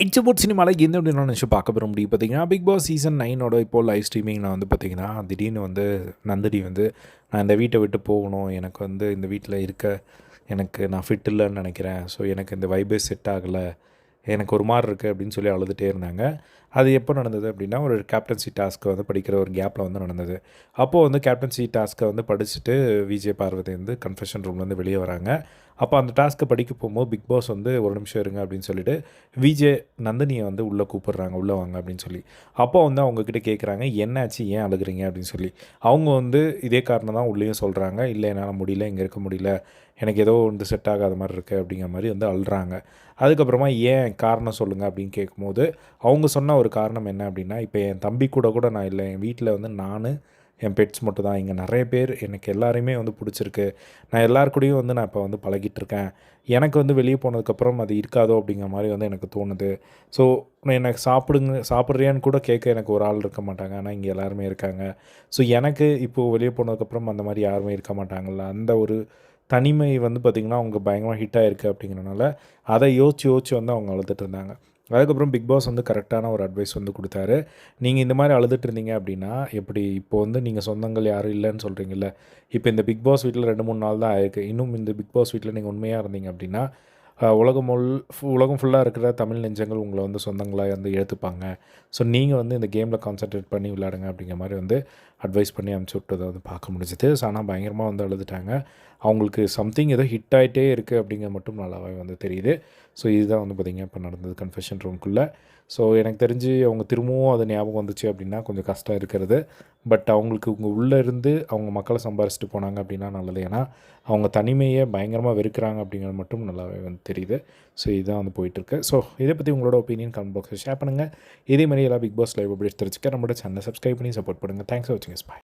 It's about சினிமாவில் எந்த அப்படின்னு நினச்சி பார்க்க போகிற முடியும் பார்த்தீங்கன்னா, பிக் பாஸ் சீசன் 9 இப்போ லைவ் ஸ்ட்ரீமிங்கில் வந்து பார்த்தீங்கன்னா, திடீர்னு வந்து நந்தினி வந்து நான் இந்த வீட்டை விட்டு போகணும், எனக்கு வந்து இந்த வீட்டில் இருக்க எனக்கு நான் ஃபிட் இல்லைன்னு நினைக்கிறேன், ஸோ எனக்கு இந்த வைபே செட் ஆகலை, எனக்கு ஒரு மாரி இருக்குது அப்படின்னு சொல்லி அழுதுகிட்டே இருந்தாங்க. அது எப்போ நடந்தது அப்படின்னா, ஒரு கேப்டன்சி டாஸ்க்கை வந்து படிக்கிற ஒரு கேப்பில் வந்து நடந்தது. அப்போது வந்து கேப்டன்சி டாஸ்க்கை வந்து படிச்சுட்டு விஜய் பார்வதி வந்து கன்ஃபெஷன் ரூம்லேருந்து வெளியே வராங்க. அப்போ அந்த டாஸ்க்கை படிக்க போகும்போது பிக் பாஸ் வந்து ஒரு நிமிஷம் இருங்க அப்படின்னு சொல்லிட்டு விஜய் நந்தினியை வந்து உள்ளே கூப்பிடுறாங்க, உள்ளே வாங்க அப்படின்னு சொல்லி. அப்போ வந்து அவங்கக்கிட்ட கேட்குறாங்க, என்னாச்சு, ஏன் அழுகுறீங்க அப்படின்னு சொல்லி. அவங்க வந்து இதே காரணம் தான் உள்ளேயும் சொல்கிறாங்க, இல்லை என்னால் முடியல, இங்கே இருக்க முடியல, எனக்கு ஏதோ வந்து செட் ஆகாத மாதிரி இருக்குது அப்படிங்கிற மாதிரி வந்து அழுறாங்க. அதுக்கப்புறமா ஏன் காரணம் சொல்லுங்கள் அப்படின்னு கேட்கும்போது, அவங்க சொன்ன ஒரு காரணம் என்ன அப்படின்னா, இப்போ என் தம்பி கூட கூட நான் இல்லை, என் வீட்டில் வந்து நான் என் பெட்ஸ் மட்டும் தான், இங்கே நிறைய பேர் எனக்கு எல்லாரையுமே வந்து பிடிச்சிருக்கு, நான் எல்லார் கூடயும் வந்து நான் இப்போ வந்து பழகிட்டுருக்கேன், எனக்கு வந்து வெளியே போனதுக்கப்புறம் அது இருக்காதோ அப்படிங்கிற மாதிரி வந்து எனக்கு தோணுது. ஸோ எனக்கு சாப்பிட்றியான்னு கூட கேட்க எனக்கு ஒரு ஆள் இருக்க மாட்டாங்க, ஆனால் இங்கே எல்லாருமே இருக்காங்க. ஸோ எனக்கு இப்போது வெளியே போனதுக்கப்புறம் அந்த மாதிரி யாருமே இருக்க மாட்டாங்கள்ல, அந்த ஒரு தனிமை வந்து பார்த்திங்கன்னா அவங்க பயங்கரமாக ஹிட் ஆகிருக்கு அப்படிங்கிறனால அதை யோசிச்சு வந்து அவங்க அழுதுட்டு இருந்தாங்க. அதுக்கப்புறம் பிக் பாஸ் வந்து கரெக்டான ஒரு அட்வைஸ் வந்து கொடுத்தாரு. நீங்கள் இந்த மாதிரி அழுதுட்டு இருந்தீங்க அப்படின்னா எப்படி, இப்போ வந்து நீங்கள் சொந்தங்கள் யாரும் இல்லைன்னு சொல்கிறீங்கல்ல, இப்போ இந்த பிக் பாஸ் வீட்டில் 2-3 நாள் தான் ஆயிருக்கு, இன்னும் இந்த பிக் பாஸ் வீட்டில் நீங்கள் உண்மையாக இருந்தீங்க அப்படின்னா உலகம் ஃபுல்லாக இருக்கிற தமிழ் நெஞ்சங்கள் உங்களை வந்து சொந்தங்களாக வந்து ஏற்றுப்பாங்க. ஸோ நீங்கள் வந்து இந்த கேமில் கான்சன்ட்ரேட் பண்ணி விளையாடுங்க அப்படிங்கிற மாதிரி வந்து அட்வைஸ் பண்ணி அனுப்பிச்சி விட்டதை வந்து பார்க்க முடிஞ்சுது. ஸோ ஆனால் பயங்கரமாக வந்து அழுதுட்டாங்க. அவங்களுக்கு சம்திங் ஏதோ ஹிட் ஆகிட்டே இருக்குது அப்படிங்கிற மட்டும் நல்லாவே வந்து தெரியுது. ஸோ இதுதான் வந்து பார்த்திங்க இப்போ நடந்தது கன்ஃபெஷன் ரூம்குள்ளே. ஸோ எனக்கு தெரிஞ்சு அவங்க திரும்பவும் அது ஞாபகம் வந்துச்சு அப்படின்னா கொஞ்சம் கஷ்டம் இருக்கிறது. பட் அவங்களுக்கு இவங்க உள்ளே இருந்து அவங்க மக்களை சம்பாரிச்சிட்டு போனாங்க அப்படின்னா நல்லது. ஏன்னா அவங்க தனிமையை பயங்கரமாக வெறுக்கிறாங்க அப்படிங்கிறது மட்டும் நல்லாவே வந்து தெரியுது. ஸோ இதுதான் வந்து போயிட்டுருக்கு. ஸோ இதை பற்றி உங்களோட ஒப்பீனியன் கமெண்ட் பாக்ஸில் ஷேர் பண்ணுங்கள். இதே மாதிரி எல்லாம் பிக் பாஸ் லைவ் அப்டேட்ஸ் தெரிஞ்சுக்க நம்மளோட சேனலை சப்ஸ்கிரைப் பண்ணி சப்போர்ட் பண்ணுங்கள். தேங்க்ஸ் ஃபார் வாட்சிங். பை.